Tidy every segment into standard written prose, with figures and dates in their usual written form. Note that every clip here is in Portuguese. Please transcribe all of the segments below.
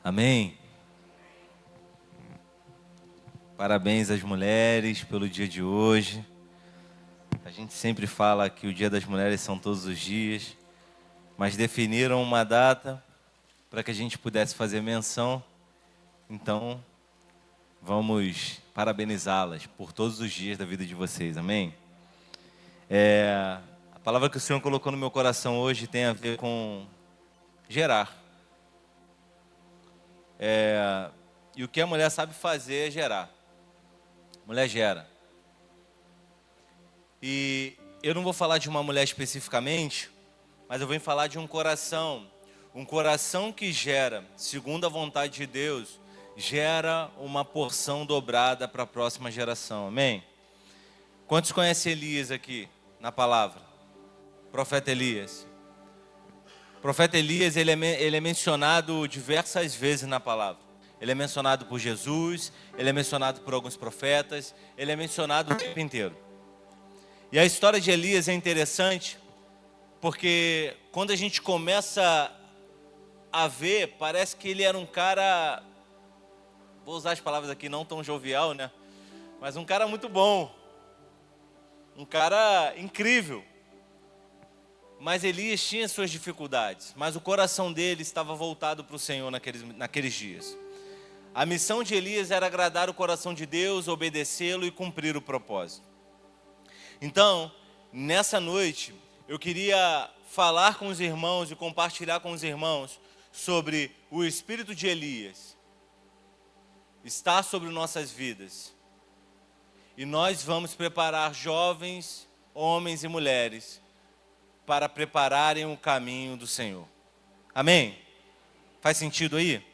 Amém? Parabéns às mulheres pelo dia de hoje. A gente sempre fala que o Dia das Mulheres são todos os dias, mas definiram uma data para que a gente pudesse fazer menção. Então, vamos parabenizá-las por todos os dias da vida de vocês. Amém? A palavra que o Senhor colocou no meu coração hoje tem a ver com gerar. E o que a mulher sabe fazer é gerar. A mulher gera. E eu não vou falar de uma mulher especificamente, mas eu vou falar de um coração que gera, segundo a vontade de Deus, gera uma porção dobrada para a próxima geração. Amém? Quantos conhecem Elias aqui na palavra? Profeta Elias. O profeta Elias, ele é mencionado diversas vezes na palavra. Ele é mencionado por Jesus, ele é mencionado por alguns profetas, ele é mencionado o tempo inteiro. E a história de Elias é interessante, porque quando a gente começa a ver, parece que ele era um cara, vou usar as palavras aqui, não tão jovial, né? Mas um cara muito bom, um cara incrível. Mas Elias tinha suas dificuldades, mas o coração dele estava voltado para o Senhor naqueles dias. A missão de Elias era agradar o coração de Deus, obedecê-lo e cumprir o propósito. Então, nessa noite, eu queria falar com os irmãos e compartilhar com os irmãos sobre o espírito de Elias. Está sobre nossas vidas. E nós vamos preparar jovens, homens e mulheres para prepararem o caminho do Senhor. Amém? Faz sentido aí?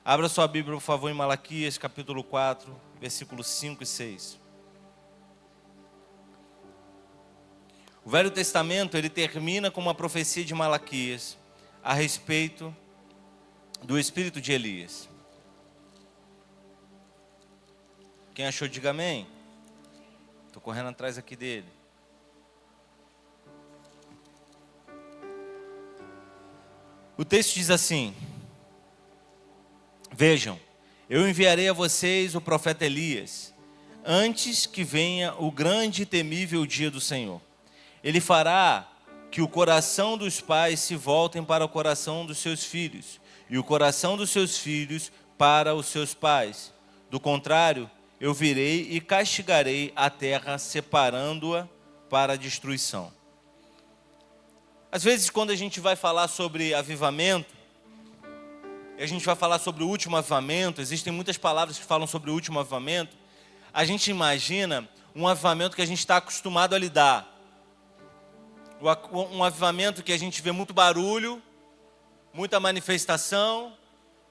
Abra sua Bíblia, por favor, em Malaquias, capítulo 4, versículos 5 e 6. O Velho Testamento, ele termina com uma profecia de Malaquias a respeito do espírito de Elias. Quem achou, diga amém. Estou correndo atrás aqui dele. O texto diz assim: Vejam, eu enviarei a vocês o profeta Elias, antes que venha o grande e temível dia do Senhor. Ele fará que o coração dos pais se voltem para o coração dos seus filhos, e o coração dos seus filhos para os seus pais. Do contrário, eu virei e castigarei a terra, separando-a para a destruição. Às vezes, quando a gente vai falar sobre avivamento, a gente vai falar sobre o último avivamento, existem muitas palavras que falam sobre o último avivamento, a gente imagina um avivamento que a gente está acostumado a lidar. Um avivamento que a gente vê muito barulho, muita manifestação,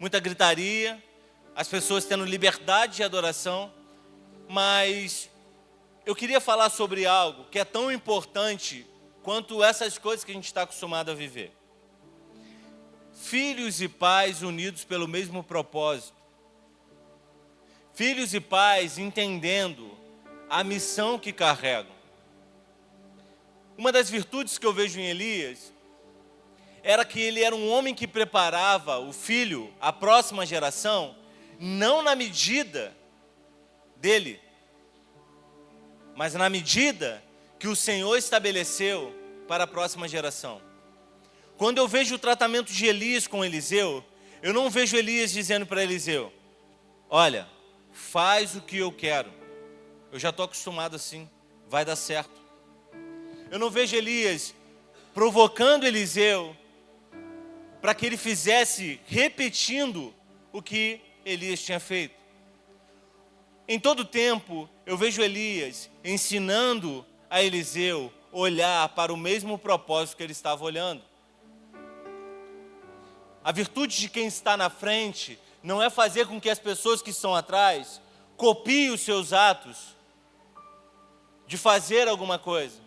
muita gritaria, as pessoas tendo liberdade de adoração, mas eu queria falar sobre algo que é tão importante quanto essas coisas que a gente está acostumado a viver. Filhos e pais unidos pelo mesmo propósito. Filhos e pais entendendo a missão que carregam. Uma das virtudes que eu vejo em Elias era que ele era um homem que preparava o filho, a próxima geração, não na medida dele, mas na medida que o Senhor estabeleceu para a próxima geração. Quando eu vejo o tratamento de Elias com Eliseu, eu não vejo Elias dizendo para Eliseu: olha, faz o que eu quero, eu já estou acostumado assim, vai dar certo. Eu não vejo Elias provocando Eliseu para que ele fizesse, repetindo o que Elias tinha feito. Em todo tempo, eu vejo Elias ensinando a Eliseu olhar para o mesmo propósito que ele estava olhando. A virtude de quem está na frente não é fazer com que as pessoas que estão atrás copiem os seus atos de fazer alguma coisa.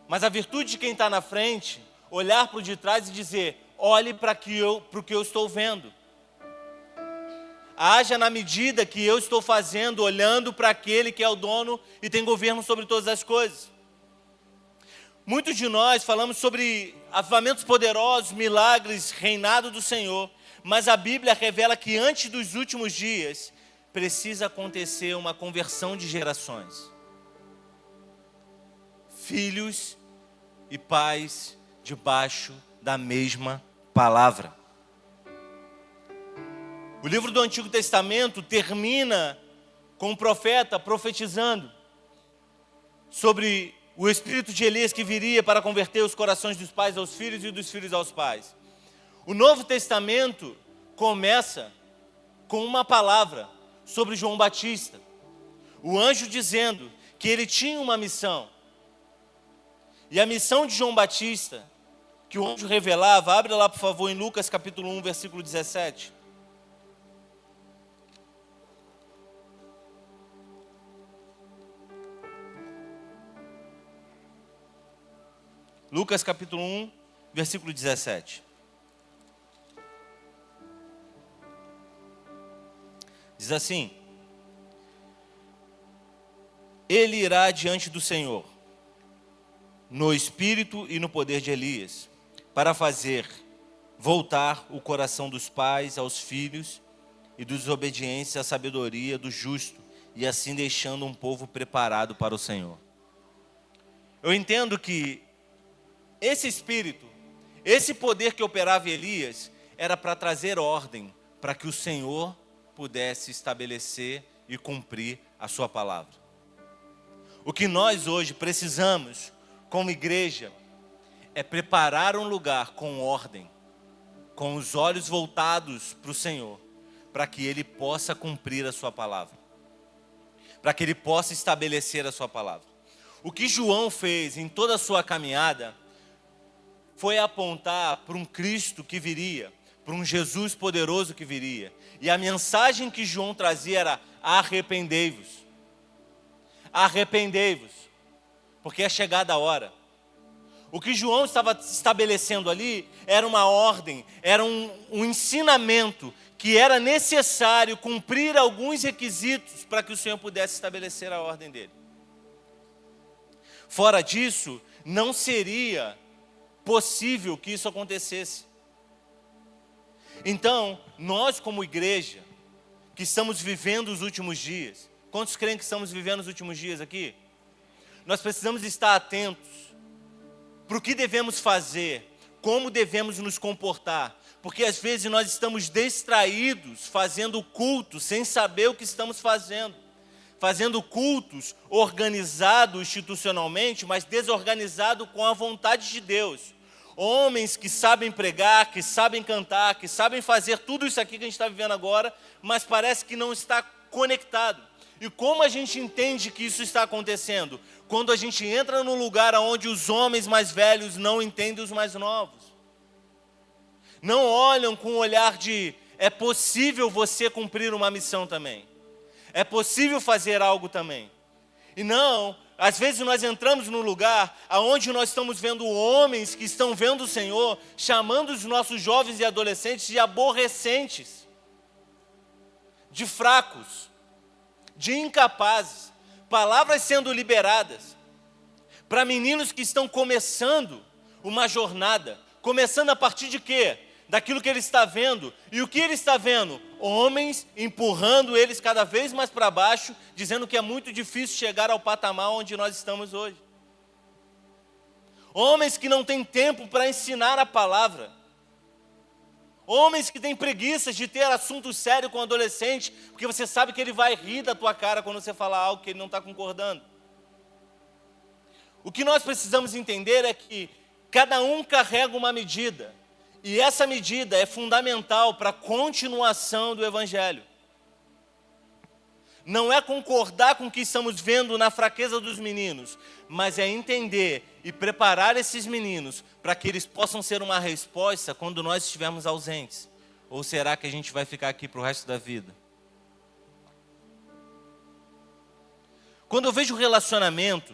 Mas a virtude de quem está na frente, olhar para o de trás e dizer: olhe para o que eu estou vendo. Haja na medida que eu estou fazendo, olhando para aquele que é o dono e tem governo sobre todas as coisas. Muitos de nós falamos sobre avivamentos poderosos, milagres, reinado do Senhor, mas a Bíblia revela que antes dos últimos dias precisa acontecer uma conversão de gerações. Filhos e pais debaixo da mesma palavra. O livro do Antigo Testamento termina com o profeta profetizando sobre o espírito de Elias que viria para converter os corações dos pais aos filhos e dos filhos aos pais. O Novo Testamento começa com uma palavra sobre João Batista. O anjo dizendo que ele tinha uma missão. E a missão de João Batista, que o anjo revelava, abre lá por favor em Lucas capítulo 1, versículo 17. Lucas capítulo 1, versículo 17. Diz assim: Ele irá diante do Senhor, no espírito e no poder de Elias, para fazer voltar o coração dos pais aos filhos e dos desobedientes à sabedoria do justo, e assim deixando um povo preparado para o Senhor. Eu entendo que esse espírito, esse poder que operava em Elias, era para trazer ordem, para que o Senhor pudesse estabelecer e cumprir a sua palavra. O que nós hoje precisamos, como igreja, é preparar um lugar com ordem, com os olhos voltados para o Senhor, para que Ele possa cumprir a sua palavra, para que Ele possa estabelecer a sua palavra. O que João fez em toda a sua caminhada foi apontar para um Cristo que viria, para um Jesus poderoso que viria. E a mensagem que João trazia era: arrependei-vos. Arrependei-vos, porque é chegada a hora. O que João estava estabelecendo ali era uma ordem, era um ensinamento que era necessário cumprir alguns requisitos para que o Senhor pudesse estabelecer a ordem dele. Fora disso, não seria possível que isso acontecesse. Então, nós como igreja, que estamos vivendo os últimos dias, quantos creem que estamos vivendo os últimos dias aqui? Nós precisamos estar atentos para o que devemos fazer, como devemos nos comportar, porque às vezes nós estamos distraídos fazendo culto sem saber o que estamos fazendo cultos organizados institucionalmente, mas desorganizado com a vontade de Deus. Homens que sabem pregar, que sabem cantar, que sabem fazer tudo isso aqui que a gente está vivendo agora, mas parece que não está conectado. E como a gente entende que isso está acontecendo? Quando a gente entra num lugar onde os homens mais velhos não entendem os mais novos. Não olham com o olhar de: é possível você cumprir uma missão também. É possível fazer algo também. E não, às vezes nós entramos num lugar onde nós estamos vendo homens que estão vendo o Senhor, chamando os nossos jovens e adolescentes de aborrecentes, de fracos, de incapazes, palavras sendo liberadas para meninos que estão começando uma jornada, começando a partir de quê? Daquilo que ele está vendo. E o que ele está vendo? Homens empurrando eles cada vez mais para baixo, dizendo que é muito difícil chegar ao patamar onde nós estamos hoje. Homens que não têm tempo para ensinar a palavra. Homens que têm preguiças de ter assunto sério com o adolescente, porque você sabe que ele vai rir da tua cara quando você falar algo que ele não está concordando. O que nós precisamos entender é que cada um carrega uma medida, e essa medida é fundamental para a continuação do Evangelho. Não é concordar com o que estamos vendo na fraqueza dos meninos, mas é entender e preparar esses meninos para que eles possam ser uma resposta quando nós estivermos ausentes. Ou será que a gente vai ficar aqui para o resto da vida? Quando eu vejo o relacionamento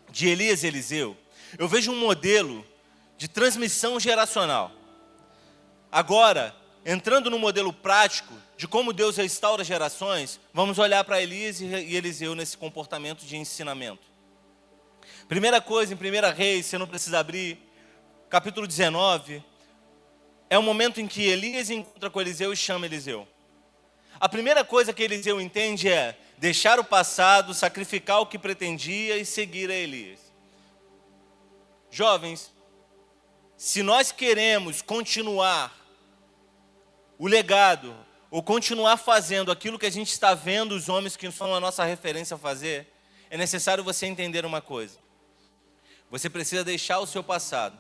de Elias e Eliseu, eu vejo um modelo de transmissão geracional. Agora, entrando no modelo prático de como Deus restaura gerações, vamos olhar para Elias e Eliseu nesse comportamento de ensinamento. Primeira coisa, em 1 Reis, você não precisa abrir, capítulo 19, é o momento em que Elias encontra com Eliseu e chama Eliseu. A primeira coisa que Eliseu entende é deixar o passado, sacrificar o que pretendia e seguir a Elias. Jovens, se nós queremos continuar o legado, ou continuar fazendo aquilo que a gente está vendo os homens que são a nossa referência fazer, é necessário você entender uma coisa. Você precisa deixar o seu passado.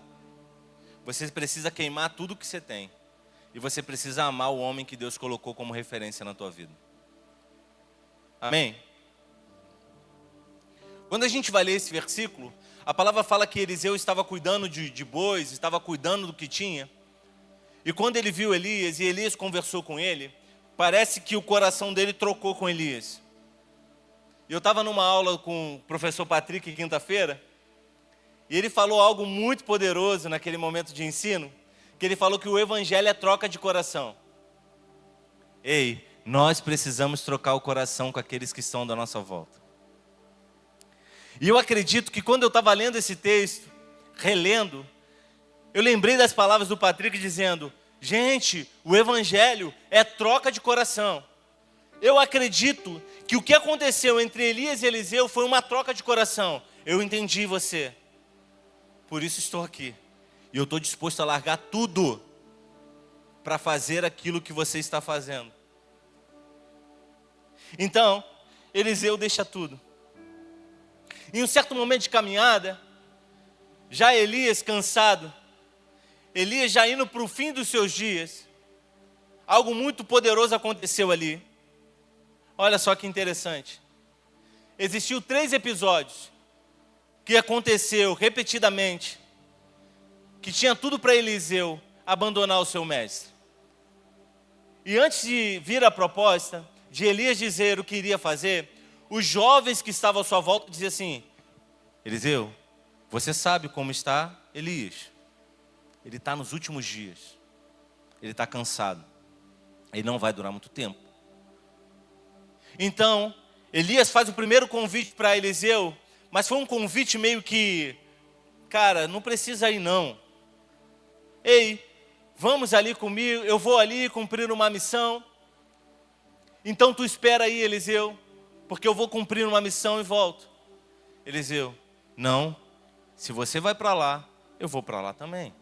Você precisa queimar tudo que você tem. E você precisa amar o homem que Deus colocou como referência na tua vida. Amém? Quando a gente vai ler esse versículo, a palavra fala que Eliseu estava cuidando de bois, estava cuidando do que tinha. E quando ele viu Elias, e Elias conversou com ele, parece que o coração dele trocou com Elias. E eu estava numa aula com o professor Patrick, quinta-feira, e ele falou algo muito poderoso naquele momento de ensino, que ele falou que o evangelho é troca de coração. Ei, nós precisamos trocar o coração com aqueles que estão da nossa volta. E eu acredito que quando eu estava lendo esse texto, relendo, eu lembrei das palavras do Patrick dizendo: gente, o evangelho é troca de coração. Eu acredito que o que aconteceu entre Elias e Eliseu foi uma troca de coração. Eu entendi você, por isso estou aqui. E eu estou disposto a largar tudo para fazer aquilo que você está fazendo. Então, Eliseu deixa tudo. Em um certo momento de caminhada, já Elias cansado, Elias já indo para o fim dos seus dias, algo muito poderoso aconteceu ali. Olha só que interessante. Existiu 3 episódios que aconteceu repetidamente, que tinha tudo para Eliseu abandonar o seu mestre. E antes de vir a proposta de Elias dizer o que iria fazer, os jovens que estavam à sua volta diziam assim: Eliseu, você sabe como está Elias? Ele está nos últimos dias. Ele está cansado. Ele não vai durar muito tempo. Então, Elias faz o primeiro convite para Eliseu, mas foi um convite meio que: cara, não precisa ir não. Ei, vamos ali comigo, eu vou ali cumprir uma missão. Então tu espera aí, Eliseu, porque eu vou cumprir uma missão e volto. Eliseu: não, se você vai para lá, eu vou para lá também.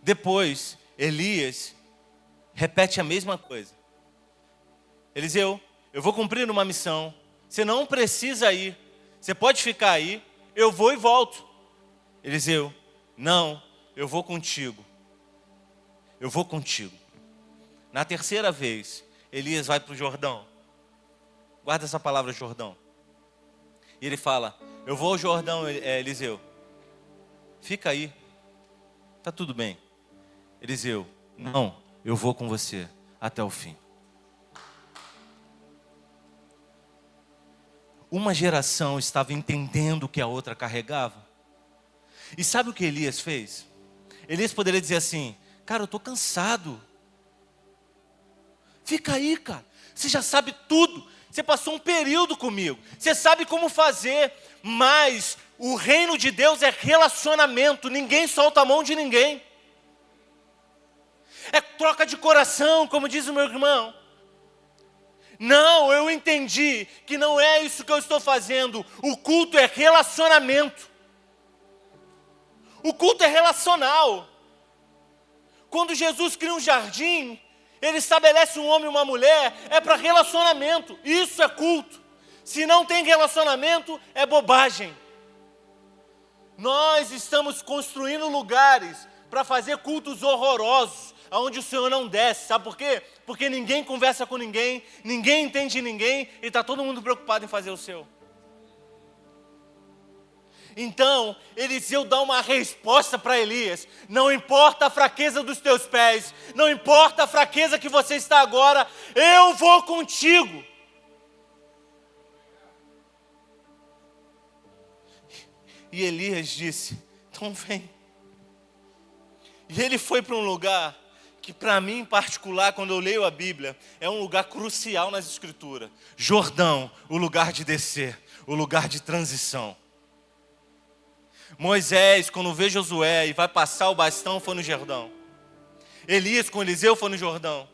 Depois, Elias repete a mesma coisa. Eliseu, eu vou cumprir uma missão, você não precisa ir, você pode ficar aí, eu vou e volto. Eliseu: não, eu vou contigo. Eu vou contigo. Na terceira vez, Elias vai para o Jordão. Guarda essa palavra, Jordão. E ele fala: eu vou ao Jordão, Eliseu. Fica aí. Tá tudo bem. Eliseu: não, eu vou com você até o fim. Uma geração estava entendendo o que a outra carregava. E sabe o que Elias fez? Elias poderia dizer assim: cara, eu estou cansado. Fica aí, cara. Você já sabe tudo. Você passou um período comigo. Você sabe como fazer. Mas o reino de Deus é relacionamento. Ninguém solta a mão de ninguém. É troca de coração, como diz o meu irmão. Não, eu entendi que não é isso que eu estou fazendo. O culto é relacionamento. O culto é relacional. Quando Jesus cria um jardim, Ele estabelece um homem e uma mulher, é para relacionamento. Isso é culto. Se não tem relacionamento, é bobagem. Nós estamos construindo lugares para fazer cultos horrorosos, onde o Senhor não desce. Sabe por quê? Porque ninguém conversa com ninguém, ninguém entende ninguém, e está todo mundo preocupado em fazer o seu. Então, Eliseu dá uma resposta para Elias: não importa a fraqueza dos teus pés, não importa a fraqueza que você está agora, eu vou contigo. E Elias disse: então vem. E ele foi para um lugar que, para mim em particular, quando eu leio a Bíblia, é um lugar crucial nas Escrituras. Jordão, o lugar de descer. o lugar de transição. Moisés, quando vê Josué e vai passar o bastão, foi no Jordão. Elias com Eliseu foi no Jordão.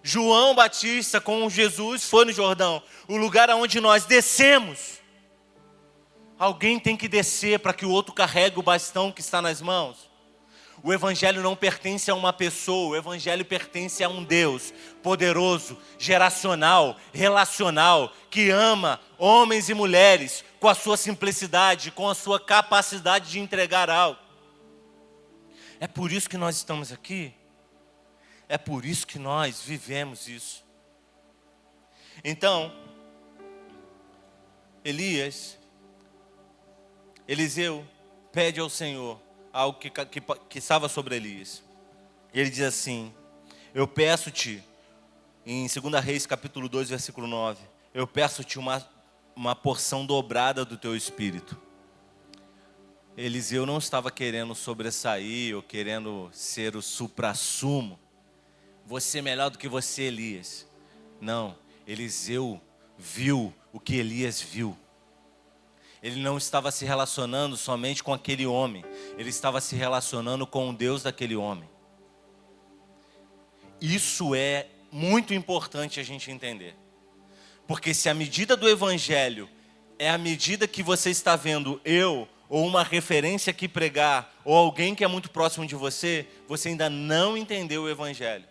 João Batista com Jesus foi no Jordão. O lugar aonde nós descemos. Alguém tem que descer para que o outro carregue o bastão que está nas mãos. O Evangelho não pertence a uma pessoa, o Evangelho pertence a um Deus poderoso, geracional, relacional, que ama homens e mulheres com a sua simplicidade, com a sua capacidade de entregar algo. É por isso que nós estamos aqui. É por isso que nós vivemos isso. Então, Eliseu pede ao Senhor algo que estava sobre Elias. Ele diz assim: eu peço-te, em 2 Reis capítulo 2, versículo 9, eu peço-te uma porção dobrada do teu espírito. Eliseu não estava querendo sobressair ou querendo ser o suprassumo. Você é melhor do que você, Elias. Não, Eliseu viu o que Elias viu. Ele não estava se relacionando somente com aquele homem. Ele estava se relacionando com o Deus daquele homem. Isso é muito importante a gente entender. Porque se a medida do Evangelho é a medida que você está vendo eu, ou uma referência que pregar, ou alguém que é muito próximo de você, você ainda não entendeu o Evangelho.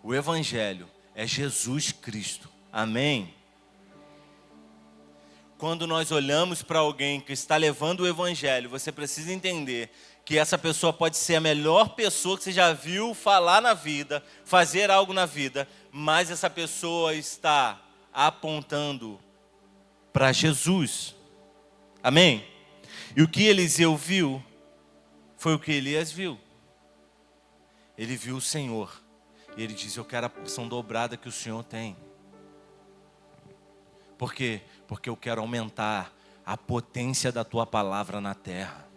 O Evangelho é Jesus Cristo. Amém? Quando nós olhamos para alguém que está levando o Evangelho, você precisa entender que essa pessoa pode ser a melhor pessoa que você já viu falar na vida, fazer algo na vida, mas essa pessoa está apontando para Jesus. Amém? E o que Eliseu viu foi o que Elias viu. Ele viu o Senhor. E ele diz: eu quero a porção dobrada que o Senhor tem. Por quê? Porque eu quero aumentar a potência da tua palavra na terra.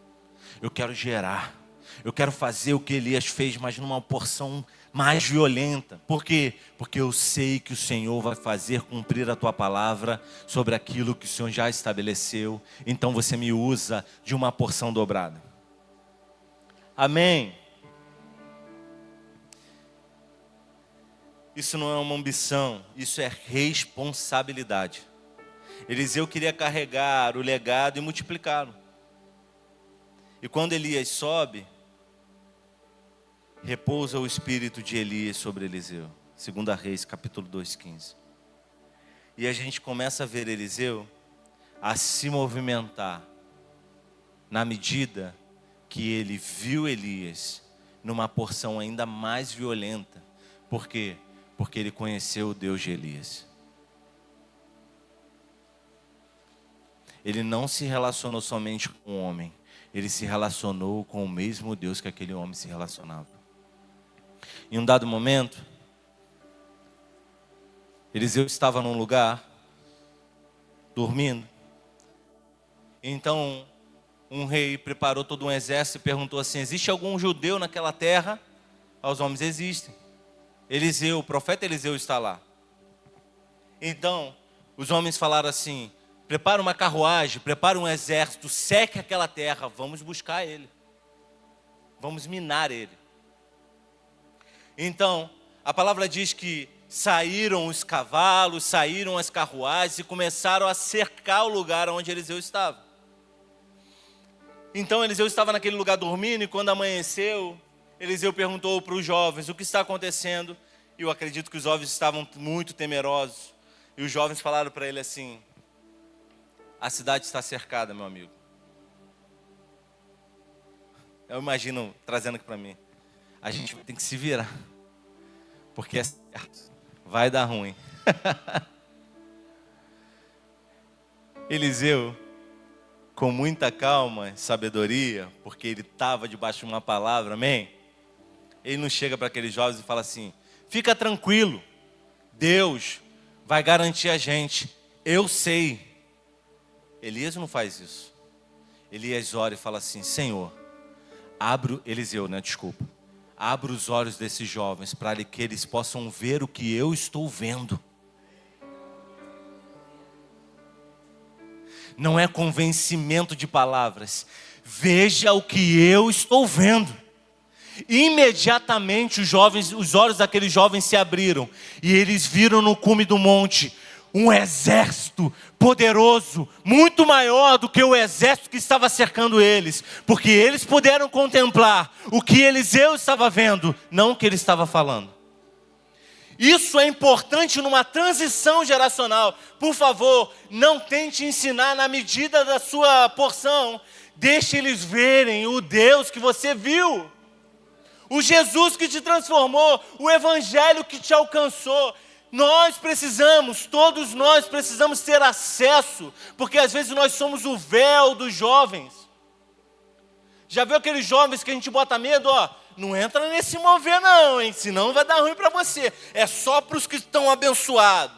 Eu quero gerar. Eu quero fazer o que Elias fez, mas numa porção mais violenta. Por quê? Porque eu sei que o Senhor vai fazer cumprir a tua palavra sobre aquilo que o Senhor já estabeleceu. Então você me usa de uma porção dobrada. Amém? Isso não é uma ambição, isso é responsabilidade. Eliseu queria carregar o legado e multiplicá-lo. E quando Elias sobe, repousa o espírito de Elias sobre Eliseu. 2 Reis, capítulo 2:15. E a gente começa a ver Eliseu a se movimentar na medida que ele viu Elias numa porção ainda mais violenta. Por quê? Porque ele conheceu o Deus de Elias. Ele não se relacionou somente com o homem. Ele se relacionou com o mesmo Deus que aquele homem se relacionava. Em um dado momento, Eliseu estava num lugar, dormindo. Então, um rei preparou todo um exército e perguntou assim: existe algum judeu naquela terra? Aos homens: existem. Eliseu, o profeta Eliseu está lá. Então, os homens falaram assim: prepara uma carruagem, prepara um exército, seque aquela terra, vamos buscar ele. Vamos minar ele. Então, a palavra diz que saíram os cavalos, saíram as carruagens e começaram a cercar o lugar onde Eliseu estava. Então Eliseu estava naquele lugar dormindo e quando amanheceu, Eliseu perguntou para os jovens: o que está acontecendo? E eu acredito que os jovens estavam muito temerosos. E os jovens falaram para ele assim: a cidade está cercada, meu amigo. Eu imagino trazendo aqui para mim: a gente tem que se virar, porque é certo, vai dar ruim. Eliseu, com muita calma e sabedoria, porque ele estava debaixo de uma palavra, amém? Ele não chega para aqueles jovens e fala assim: fica tranquilo, Deus vai garantir a gente, eu sei. Elias não faz isso. Elias ora e fala assim: Senhor, abra os olhos desses jovens para que eles possam ver o que eu estou vendo. não é convencimento de palavras. Veja o que eu estou vendo. Imediatamente os olhos daqueles jovens se abriram e eles viram no cume do monte um exército poderoso, muito maior do que o exército que estava cercando eles, porque eles puderam contemplar o que Eliseu estava vendo, não o que ele estava falando. Isso é importante numa transição geracional. Por favor, não tente ensinar na medida da sua porção. Deixe eles verem o Deus que você viu, o Jesus que te transformou, o Evangelho que te alcançou. Todos nós precisamos ter acesso, porque às vezes nós somos o véu dos jovens. Já viu aqueles jovens que a gente bota medo? Não entra nesse mover não, hein? Senão vai dar ruim para você. É só para os que estão abençoados.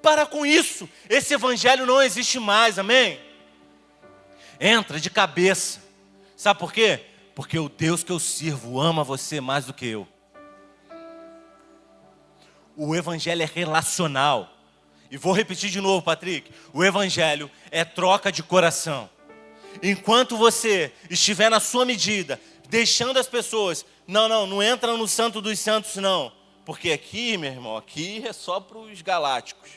Para com isso, esse evangelho não existe mais, amém? Entra de cabeça. Sabe por quê? Porque o Deus que eu sirvo ama você mais do que eu. O evangelho é relacional. E vou repetir de novo, Patrick. O evangelho é troca de coração. Enquanto você estiver na sua medida, deixando as pessoas, não entra no santo dos santos não. Porque aqui, meu irmão, aqui é só para os galácticos.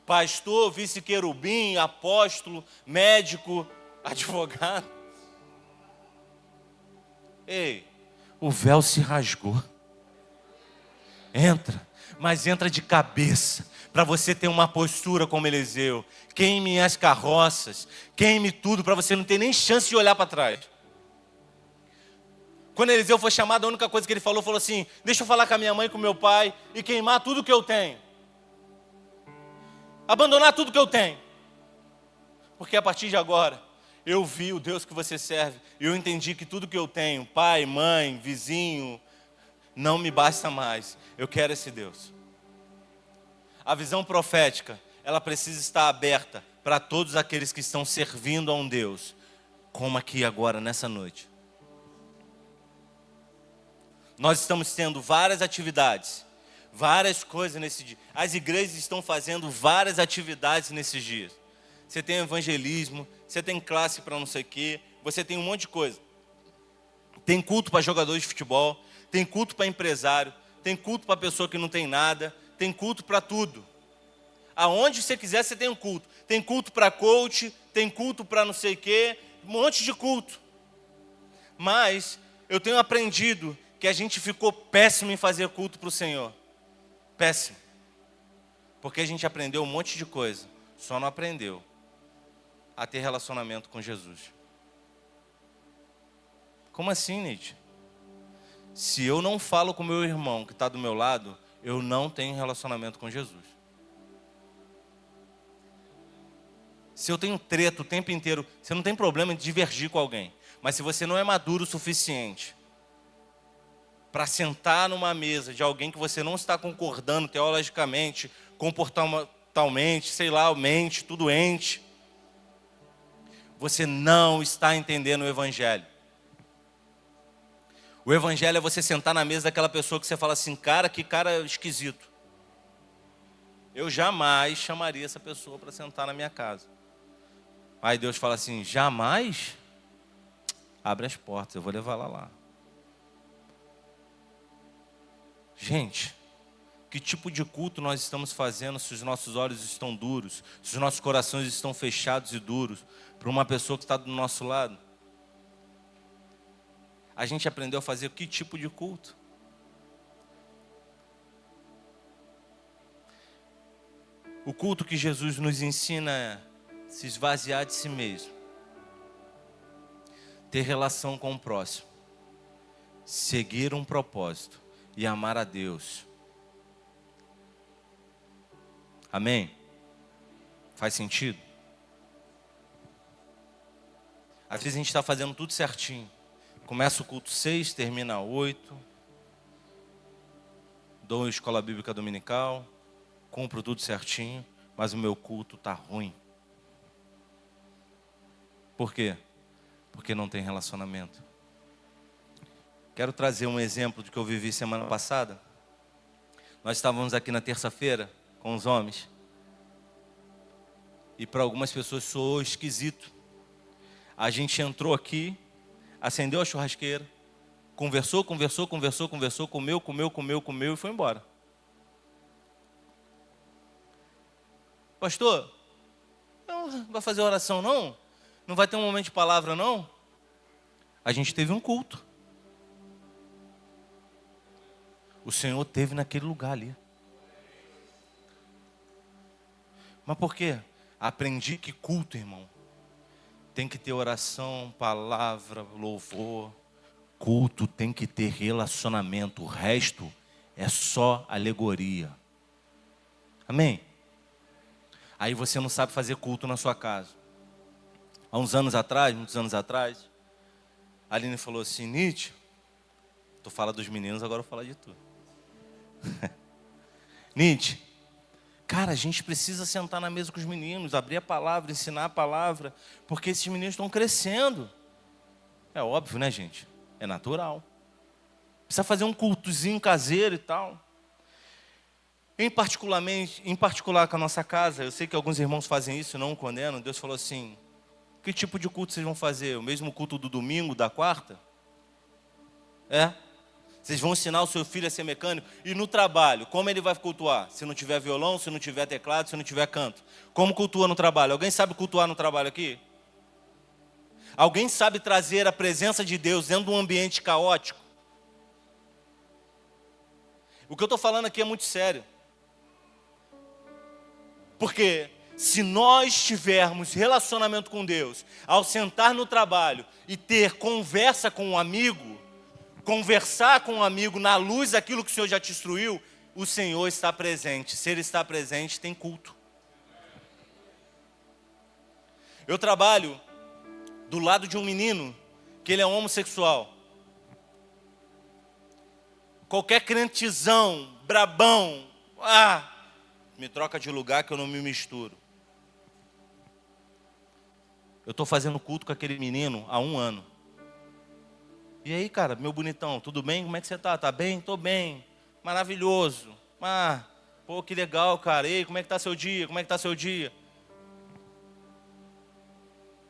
Pastor, vice-querubim, apóstolo, médico, advogado. Ei, o véu se rasgou. Entra, mas entra de cabeça, para você ter uma postura como Eliseu. Queime as carroças, queime tudo, para você não ter nem chance de olhar para trás. Quando Eliseu foi chamado, a única coisa que ele falou assim: deixa eu falar com a minha mãe e com o meu pai e queimar tudo que eu tenho. Abandonar tudo que eu tenho. Porque a partir de agora, eu vi o Deus que você serve, e eu entendi que tudo que eu tenho, pai, mãe, vizinho, não me basta mais. Eu quero esse Deus. A visão profética, ela precisa estar aberta para todos aqueles que estão servindo a um Deus, como aqui agora, nessa noite. Nós estamos tendo várias atividades, várias coisas nesse dia. As igrejas estão fazendo várias atividades nesses dias. Você tem evangelismo, você tem classe para não sei o quê, você tem um monte de coisa. Tem culto para jogadores de futebol, tem culto para empresário, tem culto para pessoa que não tem nada, tem culto para tudo. Aonde você quiser, você tem um culto. Tem culto para coach, tem culto para não sei o quê, um monte de culto. Mas eu tenho aprendido que a gente ficou péssimo em fazer culto para o Senhor. Péssimo. Porque a gente aprendeu um monte de coisa, só não aprendeu a ter relacionamento com Jesus. Como assim, Nietzsche? Se eu não falo com o meu irmão que está do meu lado, eu não tenho relacionamento com Jesus. Se eu tenho treta o tempo inteiro, você não tem problema em divergir com alguém. Mas se você não é maduro o suficiente para sentar numa mesa de alguém que você não está concordando teologicamente, comportamentalmente, sei lá, mente, tudo ente, você não está entendendo o evangelho. O evangelho é você sentar na mesa daquela pessoa que você fala assim: cara, que cara esquisito. Eu jamais chamaria essa pessoa para sentar na minha casa. Aí Deus fala assim: jamais? Abre as portas, eu vou levar ela lá. Gente, que tipo de culto nós estamos fazendo se os nossos olhos estão duros, se os nossos corações estão fechados e duros para uma pessoa que está do nosso lado? A gente aprendeu a fazer que tipo de culto? O culto que Jesus nos ensina é se esvaziar de si mesmo, ter relação com o próximo, seguir um propósito e amar a Deus. Amém? Faz sentido? Às vezes a gente está fazendo tudo certinho. Começa o culto 6, termina 8. Dou escola bíblica dominical, cumpro tudo certinho, mas o meu culto está ruim. Por quê? Porque não tem relacionamento. Quero trazer um exemplo do que eu vivi semana passada. Nós estávamos aqui na terça-feira com os homens. E para algumas pessoas soou esquisito. A gente entrou aqui, acendeu a churrasqueira, conversou, comeu e foi embora. Pastor, não vai fazer oração não? Não vai ter um momento de palavra não? A gente teve um culto. O Senhor teve naquele lugar ali. Mas por quê? Aprendi que culto, irmão, tem que ter oração, palavra, louvor. Culto tem que ter relacionamento. O resto é só alegoria. Amém? Aí você não sabe fazer culto na sua casa. Há uns anos atrás, muitos anos atrás, a Aline falou assim: Nietzsche, tu fala dos meninos, agora eu vou falar de tu. Nietzsche, cara, a gente precisa sentar na mesa com os meninos, abrir a palavra, ensinar a palavra, porque esses meninos estão crescendo. É óbvio, né, gente? É natural. Precisa fazer um cultozinho caseiro e tal. Em particular com a nossa casa, eu sei que alguns irmãos fazem isso, não condenam. Deus falou assim: que tipo de culto vocês vão fazer? O mesmo culto do domingo, da quarta? Vocês vão ensinar o seu filho a ser mecânico? E no trabalho, como ele vai cultuar? Se não tiver violão, se não tiver teclado, se não tiver canto. Como cultua no trabalho? Alguém sabe cultuar no trabalho aqui? Alguém sabe trazer a presença de Deus dentro de um ambiente caótico? O que eu estou falando aqui é muito sério. Porque se nós tivermos relacionamento com Deus, ao sentar no trabalho e ter conversa com um amigo, conversar com um amigo na luz daquilo que o Senhor já te instruiu, o Senhor está presente. Se Ele está presente, tem culto. Eu trabalho do lado de um menino que ele é homossexual. Qualquer crentezão, brabão, me troca de lugar que eu não me misturo. Eu estou fazendo culto com aquele menino há 1 ano. E aí, cara, meu bonitão, tudo bem? Como é que você tá? Tá bem? Tô bem. Maravilhoso. Pô, que legal, cara. E aí, como é que tá seu dia? Como é que tá seu dia?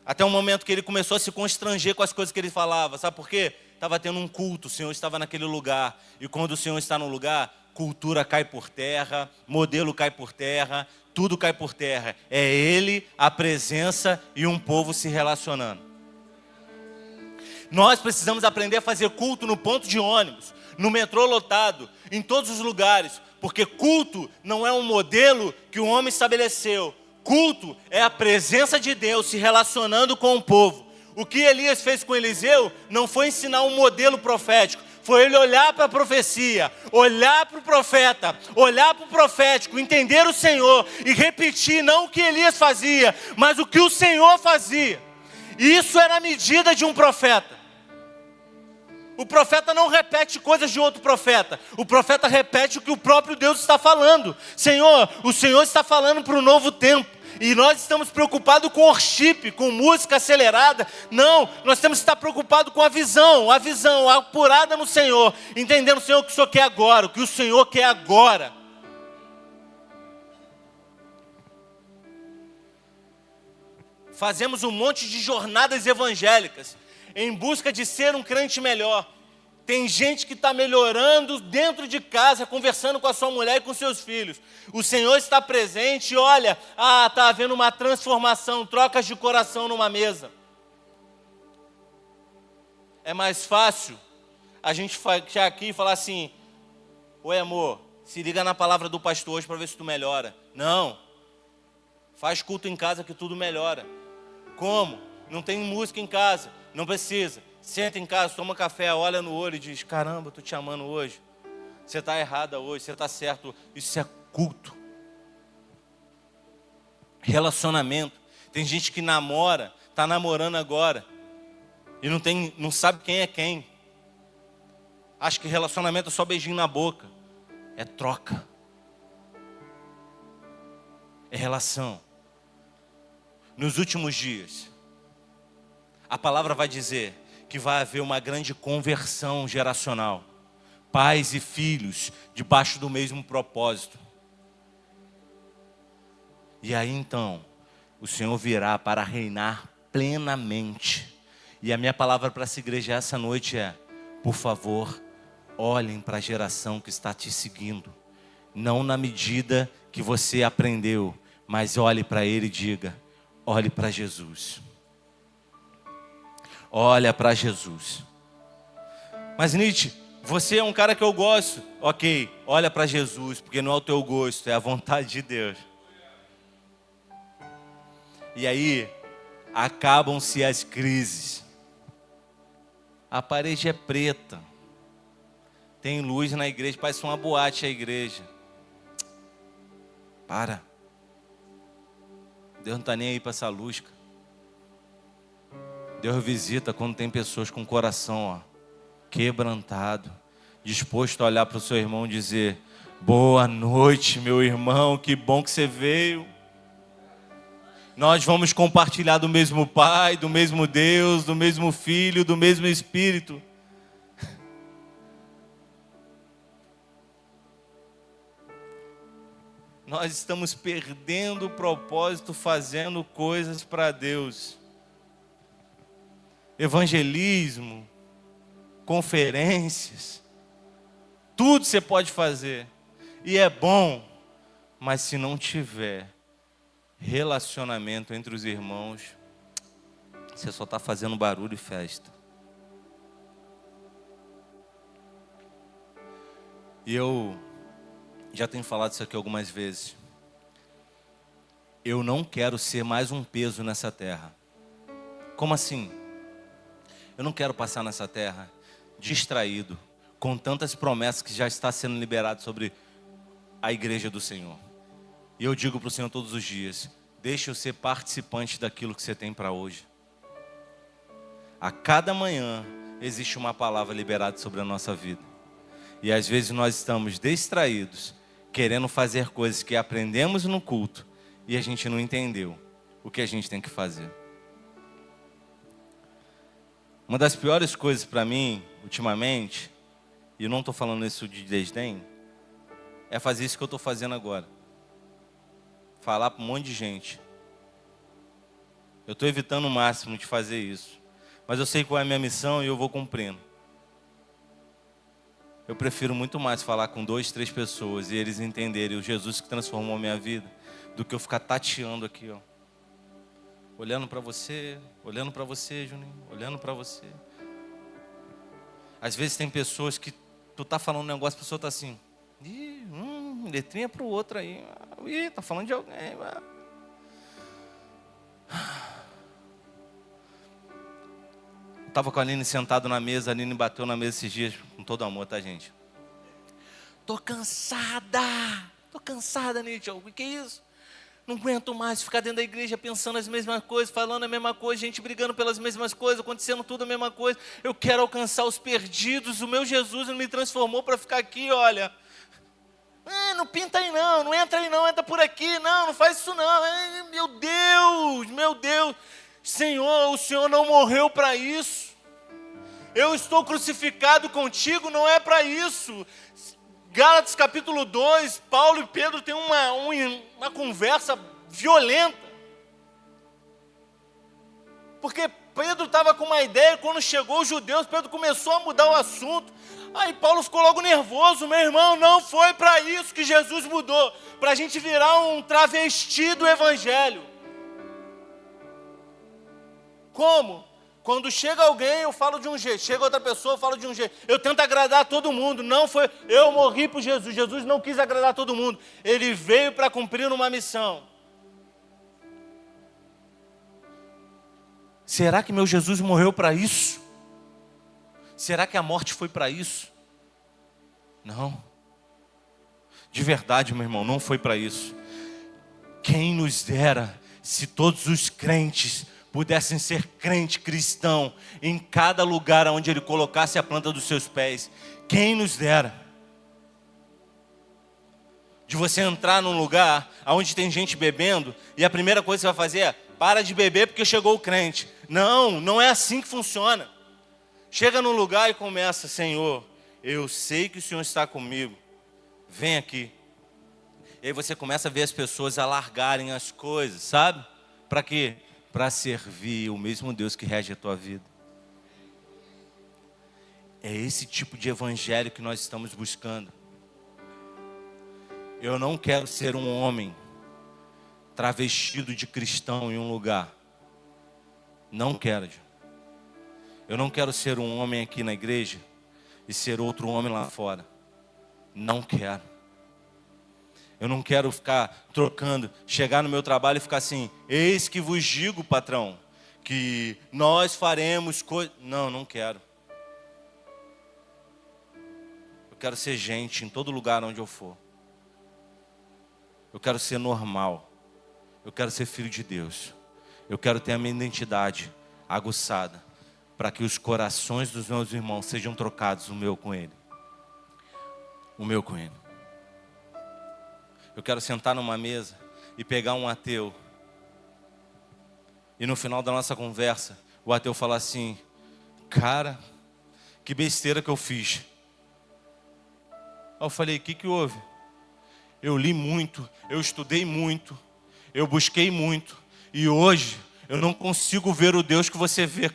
Até um momento que ele começou a se constranger com as coisas que ele falava. Sabe por quê? Estava tendo um culto, o Senhor estava naquele lugar. E quando o Senhor está no lugar, cultura cai por terra, modelo cai por terra, tudo cai por terra. É Ele, a presença e um povo se relacionando. Nós precisamos aprender a fazer culto no ponto de ônibus, no metrô lotado, em todos os lugares. Porque culto não é um modelo que o homem estabeleceu. Culto é a presença de Deus se relacionando com o povo. O que Elias fez com Eliseu não foi ensinar um modelo profético. Foi ele olhar para a profecia, olhar para o profeta, olhar para o profético, entender o Senhor e repetir não o que Elias fazia, mas o que o Senhor fazia. E isso era a medida de um profeta. O profeta não repete coisas de outro profeta. O profeta repete o que o próprio Deus está falando. Senhor, o Senhor está falando para o novo tempo. E nós estamos preocupados com worship, com música acelerada. Não, nós temos que estar preocupados com a visão apurada no Senhor. Entendendo, Senhor, o que o Senhor quer agora, o que o Senhor quer agora. Fazemos um monte de jornadas evangélicas em busca de ser um crente melhor. Tem gente que está melhorando dentro de casa, conversando com a sua mulher e com seus filhos. O Senhor está presente e olha, está havendo uma transformação, trocas de coração numa mesa. É mais fácil a gente chegar aqui e falar assim: oi amor, se liga na palavra do pastor hoje para ver se tu melhora. Não, faz culto em casa que tudo melhora. Como? Não tem música em casa, não precisa. Senta em casa, toma café, olha no olho e diz: caramba, estou te amando hoje. Você está errada hoje, você está certo. Isso é culto. Relacionamento. Tem gente que namora, está namorando agora e não sabe quem é quem. Acha que relacionamento é só beijinho na boca. É troca. É relação. Nos últimos dias, a palavra vai dizer que vai haver uma grande conversão geracional. Pais e filhos debaixo do mesmo propósito. E aí então, o Senhor virá para reinar plenamente. E a minha palavra para essa igreja essa noite é: por favor, olhem para a geração que está te seguindo. Não na medida que você aprendeu, mas olhe para ele e diga: olhe para Jesus. Olha para Jesus. Mas Nietzsche, você é um cara que eu gosto. Ok, olha para Jesus, porque não é o teu gosto, é a vontade de Deus. E aí, acabam-se as crises. A parede é preta. Tem luz na igreja, parece uma boate a igreja. Para. Deus não está nem aí para essa luz, cara. Deus visita quando tem pessoas com o coração quebrantado, disposto a olhar para o seu irmão e dizer: boa noite, meu irmão, que bom que você veio. Nós vamos compartilhar do mesmo Pai, do mesmo Deus, do mesmo Filho, do mesmo Espírito. Nós estamos perdendo o propósito fazendo coisas para Deus. Evangelismo, conferências, tudo você pode fazer. E é bom, mas se não tiver relacionamento entre os irmãos, você só está fazendo barulho e festa. E eu já tenho falado isso aqui algumas vezes. Eu não quero ser mais um peso nessa terra. Como assim? Eu não quero passar nessa terra distraído com tantas promessas que já está sendo liberado sobre a igreja do Senhor. E eu digo para o Senhor todos os dias: deixa eu ser participante daquilo que você tem para hoje. A cada manhã existe uma palavra liberada sobre a nossa vida. E às vezes nós estamos distraídos, querendo fazer coisas que aprendemos no culto e a gente não entendeu o que a gente tem que fazer. Uma das piores coisas para mim, ultimamente, e eu não estou falando isso de desdém, é fazer isso que eu estou fazendo agora. Falar para um monte de gente. Eu estou evitando o máximo de fazer isso. Mas eu sei qual é a minha missão e eu vou cumprindo. Eu prefiro muito mais falar com 2, 3 pessoas e eles entenderem o Jesus que transformou a minha vida, do que eu ficar tateando aqui, ó. Olhando para você, Juninho, olhando para você. Às vezes tem pessoas que tu tá falando um negócio, a pessoa tá assim, letrinha pro outro aí, tá falando de alguém. Eu tava com a Aline sentado na mesa, a Aline bateu na mesa esses dias, com todo amor, tá, gente? Tô cansada, Nietzsche, o que é isso? Não aguento mais ficar dentro da igreja pensando as mesmas coisas, falando a mesma coisa, gente brigando pelas mesmas coisas, acontecendo tudo a mesma coisa. Eu quero alcançar os perdidos, o meu Jesus me transformou para ficar aqui, olha. Não pinta aí não entra aí não, entra por aqui, não faz isso não. Meu Deus, Senhor, o Senhor não morreu para isso. Eu estou crucificado contigo, não é para isso. Gálatas capítulo 2, Paulo e Pedro têm uma conversa violenta. Porque Pedro estava com uma ideia, quando chegou os judeus, Pedro começou a mudar o assunto. Aí Paulo ficou logo nervoso: meu irmão, não foi para isso que Jesus mudou, para a gente virar um travesti do evangelho. Como? Quando chega alguém, eu falo de um jeito. Chega outra pessoa, eu falo de um jeito. Eu tento agradar todo mundo. Não foi, eu morri por Jesus. Jesus não quis agradar todo mundo. Ele veio para cumprir uma missão. Será que meu Jesus morreu para isso? Será que a morte foi para isso? Não. De verdade, meu irmão, não foi para isso. Quem nos dera se todos os crentes pudessem ser crente cristão em cada lugar onde Ele colocasse a planta dos seus pés. Quem nos dera. De você entrar num lugar onde tem gente bebendo e a primeira coisa que você vai fazer é: para de beber porque chegou o crente. Não é assim que funciona. Chega num lugar e começa: Senhor, eu sei que o Senhor está comigo. Vem aqui. E aí você começa a ver as pessoas alargarem as coisas, sabe? Para quê? Para servir o mesmo Deus que rege a tua vida. É esse tipo de evangelho que nós estamos buscando. Eu não quero ser um homem travestido de cristão em um lugar. Não quero. Eu não quero ser um homem aqui na igreja e ser outro homem lá fora. Não quero. Eu não quero ficar trocando, chegar no meu trabalho e ficar assim: eis que vos digo, patrão, que nós faremos coisas. Não quero. Eu quero ser gente em todo lugar onde eu for. Eu quero ser normal. Eu quero ser filho de Deus. Eu quero ter a minha identidade aguçada, para que os corações dos meus irmãos sejam trocados, o meu com ele. O meu com ele. Eu quero sentar numa mesa e pegar um ateu. E no final da nossa conversa, o ateu falar assim: cara, que besteira que eu fiz. Aí eu falei: o que houve? Eu li muito, eu estudei muito, eu busquei muito. E hoje eu não consigo ver o Deus que você vê.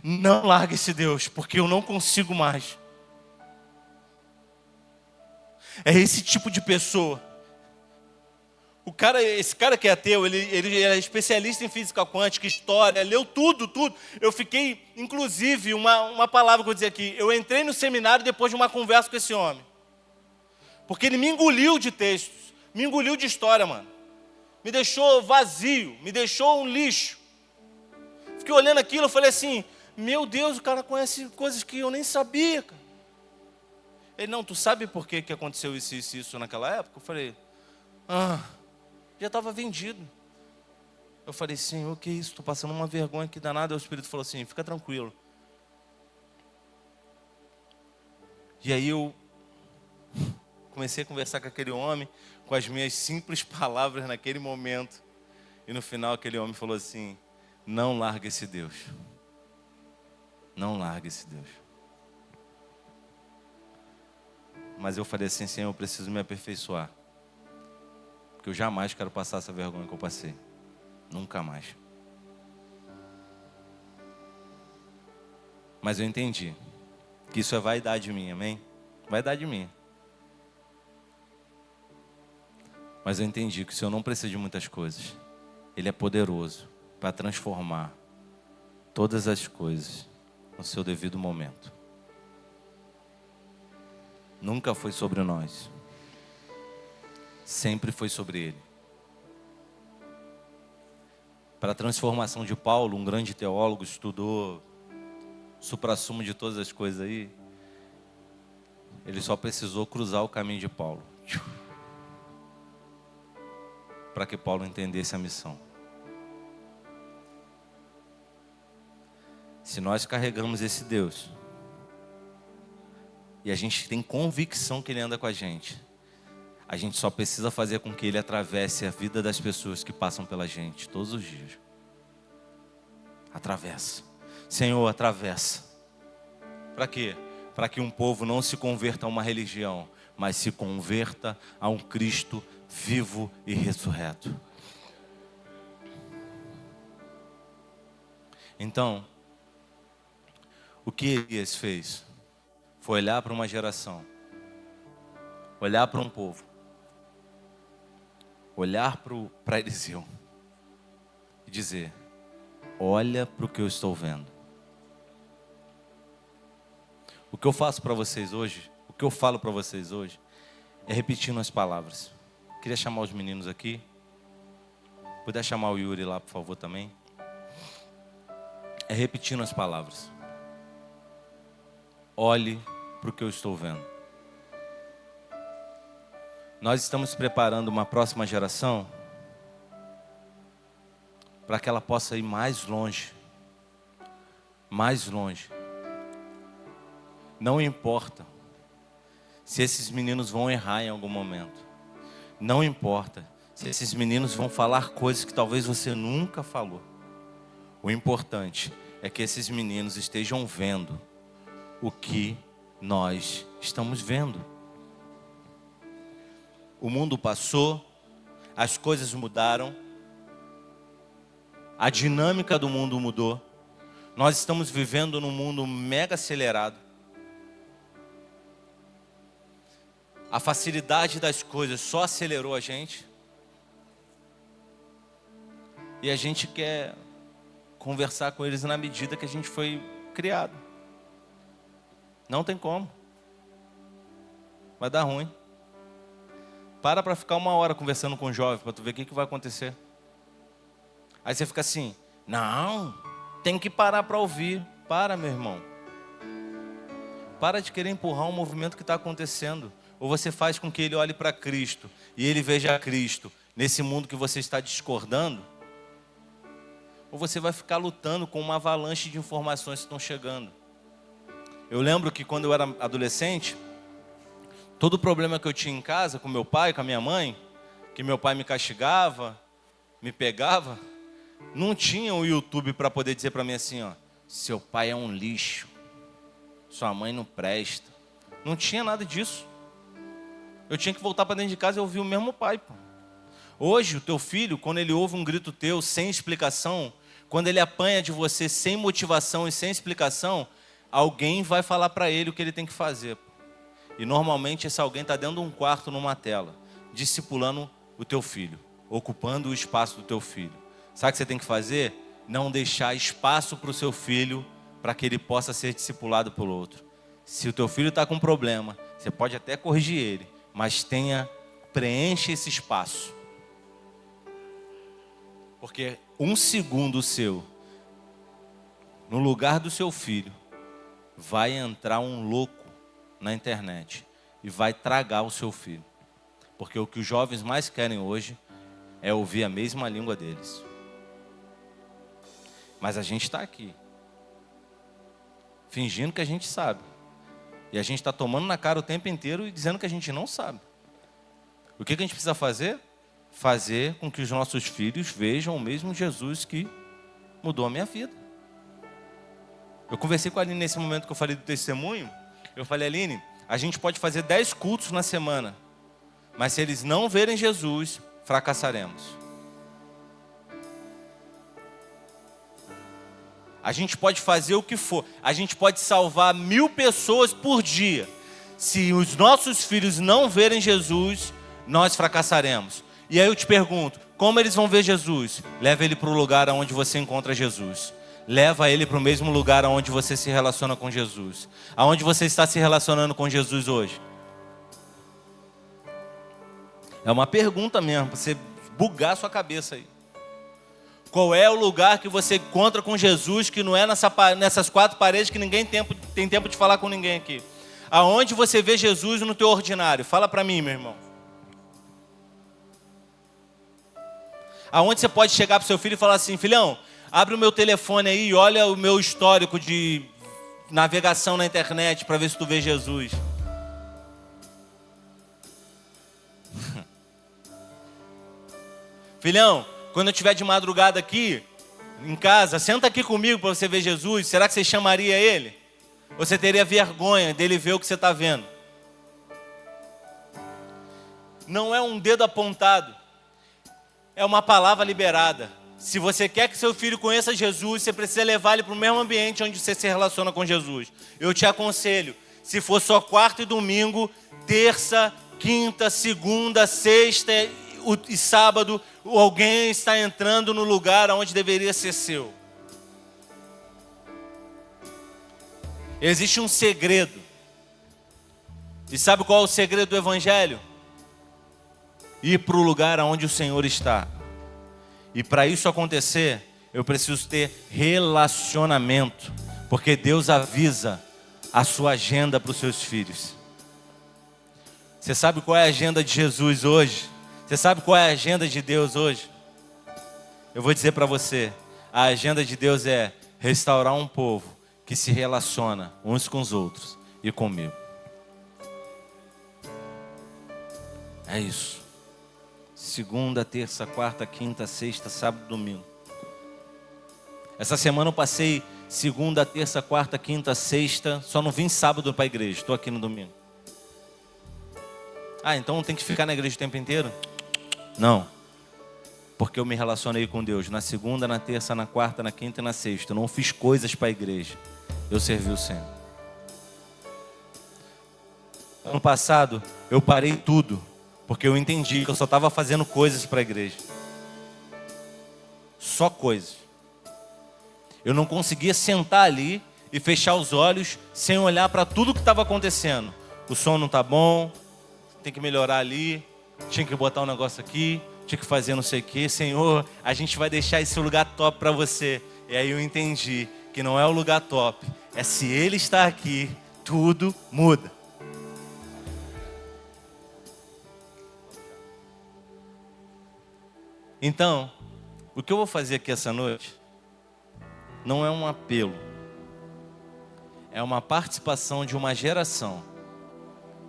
Não larga esse Deus, porque eu não consigo mais. É esse tipo de pessoa. Esse cara que é ateu, ele é especialista em física quântica, história, leu tudo. Eu fiquei, inclusive, uma palavra que eu vou dizer aqui. Eu entrei no seminário depois de uma conversa com esse homem. Porque ele me engoliu de textos, me engoliu de história, mano. Me deixou vazio, me deixou um lixo. Fiquei olhando aquilo, eu falei assim: meu Deus, o cara conhece coisas que eu nem sabia, cara. Ele: não, tu sabe por que aconteceu isso naquela época? Eu falei: já estava vendido. Eu falei: Senhor, que isso? Estou passando uma vergonha que danada. Aí o Espírito falou assim: fica tranquilo. E aí eu comecei a conversar com aquele homem, com as minhas simples palavras naquele momento. E no final aquele homem falou assim: não larga esse Deus. Não larga esse Deus. Mas eu falei assim: Senhor, eu preciso me aperfeiçoar. Porque eu jamais quero passar essa vergonha que eu passei. Nunca mais. Mas eu entendi que isso é vaidade minha, amém? Vaidade minha. Mas eu entendi que o Senhor não precisa de muitas coisas. Ele é poderoso para transformar todas as coisas no seu devido momento. Nunca foi sobre nós. Sempre foi sobre Ele. Para a transformação de Paulo, um grande teólogo, estudou suprassumo de todas as coisas aí. Ele só precisou cruzar o caminho de Paulo, para que Paulo entendesse a missão. Se nós carregamos esse Deus, e a gente tem convicção que Ele anda com a gente só precisa fazer com que Ele atravesse a vida das pessoas que passam pela gente todos os dias. Atravessa. Senhor, atravessa. Para quê? Para que um povo não se converta a uma religião, mas se converta a um Cristo vivo e ressurreto. Então, o que Elias fez foi olhar para uma geração, olhar para um povo, olhar para Eliseu e dizer: olha para o que eu estou vendo. O que eu faço para vocês hoje, o que eu falo para vocês hoje, é repetindo as palavras. Queria chamar os meninos aqui. Puder chamar o Yuri lá, por favor, também. É repetindo as palavras. Olhe para o que eu estou vendo. Nós estamos preparando uma próxima geração para que ela possa ir mais longe. Mais longe. Não importa se esses meninos vão errar em algum momento. Não importa se esses meninos vão falar coisas que talvez você nunca falou. O importante é que esses meninos estejam vendo o que nós estamos vendo. O mundo passou, as coisas mudaram, a dinâmica do mundo mudou. Nós estamos vivendo num mundo mega acelerado. A facilidade das coisas só acelerou a gente. E a gente quer conversar com eles na medida que a gente foi criado. Não tem como. Vai dar ruim. Para ficar 1 hora conversando com o jovem, para tu ver o que vai acontecer. Aí você fica assim, não, tem que parar para ouvir. Para, meu irmão. Para de querer empurrar um movimento que está acontecendo. Ou você faz com que ele olhe para Cristo e ele veja Cristo nesse mundo que você está discordando, ou você vai ficar lutando com uma avalanche de informações que estão chegando. Eu lembro que quando eu era adolescente, todo problema que eu tinha em casa com meu pai, com a minha mãe, que meu pai me castigava, me pegava, não tinha o YouTube para poder dizer para mim assim, ó, seu pai é um lixo, sua mãe não presta. Não tinha nada disso. Eu tinha que voltar para dentro de casa e ouvir o mesmo pai, pô. Hoje, o teu filho, quando ele ouve um grito teu sem explicação, quando ele apanha de você sem motivação e sem explicação, alguém vai falar para ele o que ele tem que fazer, pô. E normalmente esse alguém está dentro de um quarto numa tela, discipulando o teu filho, ocupando o espaço do teu filho. Sabe o que você tem que fazer? Não deixar espaço para o seu filho, para que ele possa ser discipulado pelo outro. Se o teu filho está com problema, você pode até corrigir ele, mas preenche esse espaço. Porque 1 segundo seu, no lugar do seu filho, vai entrar um louco na internet e vai tragar o seu filho. Porque o que os jovens mais querem hoje é ouvir a mesma língua deles. Mas a gente está aqui, fingindo que a gente sabe. E a gente está tomando na cara o tempo inteiro e dizendo que a gente não sabe. O que a gente precisa fazer? Fazer com que os nossos filhos vejam o mesmo Jesus que mudou a minha vida. Eu conversei com a Aline nesse momento que eu falei do testemunho. Eu falei, Aline, a gente pode fazer 10 cultos na semana, mas se eles não verem Jesus, fracassaremos. A gente pode fazer o que for. A gente pode salvar 1000 pessoas por dia. Se os nossos filhos não verem Jesus, nós fracassaremos. E aí eu te pergunto, como eles vão ver Jesus? Leva ele para o lugar onde você encontra Jesus. Leva ele para o mesmo lugar onde você se relaciona com Jesus. Aonde você está se relacionando com Jesus hoje? É uma pergunta mesmo, para você bugar a sua cabeça aí. Qual é o lugar que você encontra com Jesus, que não é nessas 4 paredes que ninguém tem tempo de falar com ninguém aqui? Aonde você vê Jesus no teu ordinário? Fala para mim, meu irmão. Aonde você pode chegar para o seu filho e falar assim, filhão, abre o meu telefone aí e olha o meu histórico de navegação na internet para ver se tu vê Jesus. Filhão, quando eu estiver de madrugada aqui, em casa, senta aqui comigo para você ver Jesus. Será que você chamaria ele? Ou você teria vergonha dele ver o que você está vendo? Não é um dedo apontado. É uma palavra liberada. Se você quer que seu filho conheça Jesus, você precisa levar ele para o mesmo ambiente onde você se relaciona com Jesus. Eu te aconselho, se for só quarta e domingo, terça, quinta, segunda, sexta e sábado, alguém está entrando no lugar onde deveria ser seu. Existe um segredo. E sabe qual é o segredo do Evangelho? Ir para o lugar onde o Senhor está. E para isso acontecer, eu preciso ter relacionamento. Porque Deus avisa a sua agenda para os seus filhos. Você sabe qual é a agenda de Jesus hoje? Você sabe qual é a agenda de Deus hoje? Eu vou dizer para você. A agenda de Deus é restaurar um povo que se relaciona uns com os outros e comigo. É isso. Segunda, terça, quarta, quinta, sexta, sábado, domingo. Essa semana eu passei segunda, terça, quarta, quinta, sexta. Só não vim sábado para a igreja. Estou aqui no domingo. Ah, então tem que ficar na igreja o tempo inteiro? Não. porque eu me relacionei com Deus na segunda, na terça, na quarta, na quinta e na sexta. Eu não fiz coisas para a igreja. Eu servi o Senhor. Ano passado, eu parei tudo, porque eu entendi que eu só estava fazendo coisas para a igreja. Só coisas. Eu não conseguia sentar ali e fechar os olhos sem olhar para tudo que estava acontecendo. O som não está bom, tem que melhorar ali, tinha que botar um negócio aqui, tinha que fazer não sei o que. Senhor, a gente vai deixar esse lugar top para você. E aí eu entendi que não é o lugar top, é se Ele está aqui, tudo muda. Então, o que eu vou fazer aqui essa noite não é um apelo, é uma participação de uma geração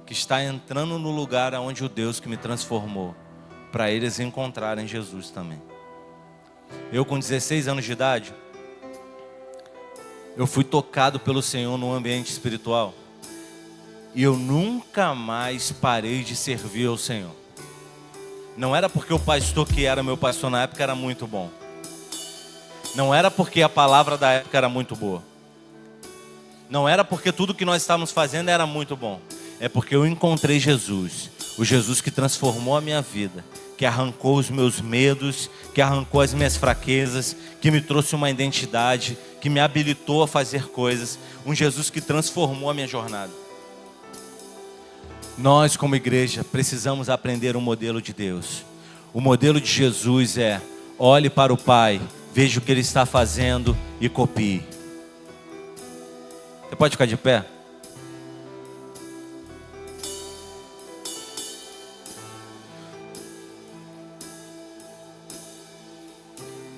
que está entrando no lugar onde o Deus que me transformou, para eles encontrarem Jesus também. Eu com 16 anos de idade, eu fui tocado pelo Senhor no ambiente espiritual e eu nunca mais parei de servir ao Senhor. Não era porque o pastor que era meu pastor na época era muito bom. Não era porque a palavra da época era muito boa. Não era porque tudo que nós estávamos fazendo era muito bom. É porque eu encontrei Jesus. O Jesus que transformou a minha vida. Que arrancou os meus medos. Que arrancou as minhas fraquezas. Que me trouxe uma identidade. Que me habilitou a fazer coisas. Um Jesus que transformou a minha jornada. Nós, como igreja, precisamos aprender o modelo de Deus. O modelo de Jesus é: olhe para o Pai, veja o que Ele está fazendo e copie. Você pode ficar de pé?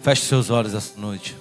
Feche seus olhos essa noite.